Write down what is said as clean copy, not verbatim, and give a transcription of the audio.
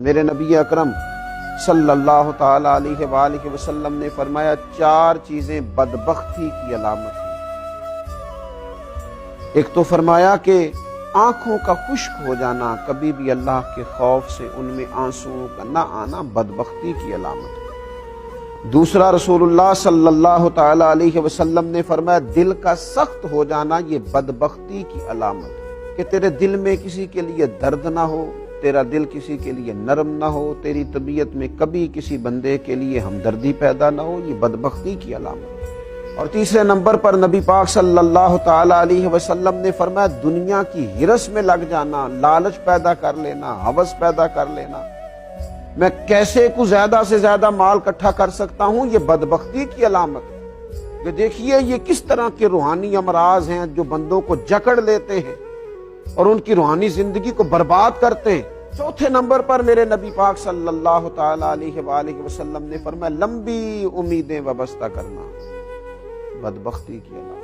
میرے نبی اکرم صلی اللہ تعالی علیہ وآلہ وسلم نے فرمایا 4 چیزیں بدبختی کی علامت ہیں۔ ایک تو فرمایا کہ آنکھوں کا خشک ہو جانا، کبھی بھی اللہ کے خوف سے ان میں آنسوؤں کا نہ آنا بدبختی کی علامت ہے۔ دوسرا، رسول اللہ صلی اللہ تعالی علیہ وسلم نے فرمایا دل کا سخت ہو جانا یہ بدبختی کی علامت ہے، کہ تیرے دل میں کسی کے لیے درد نہ ہو، تیرا دل کسی کے لیے نرم نہ ہو، تیری طبیعت میں کبھی کسی بندے کے لیے ہمدردی پیدا نہ ہو، یہ بدبختی کی علامت ہے۔ اور تیسرے نمبر پر نبی پاک صلی اللہ تعالی علیہ وسلم نے فرمایا دنیا کی ہرس میں لگ جانا، لالچ پیدا کر لینا، ہوس پیدا کر لینا، میں کیسے کو زیادہ سے زیادہ مال اکٹھا کر سکتا ہوں، یہ بدبختی کی علامت ہے۔ کہ دیکھیے یہ کس طرح کے روحانی امراض ہیں جو بندوں کو جکڑ لیتے ہیں اور ان کی روحانی زندگی کو برباد کرتے ہیں۔ چوتھے نمبر پر میرے نبی پاک صلی اللہ تعالی علیہ وآلہ وسلم نے فرمایا لمبی امیدیں وابستہ کرنا بدبختی کی علامت۔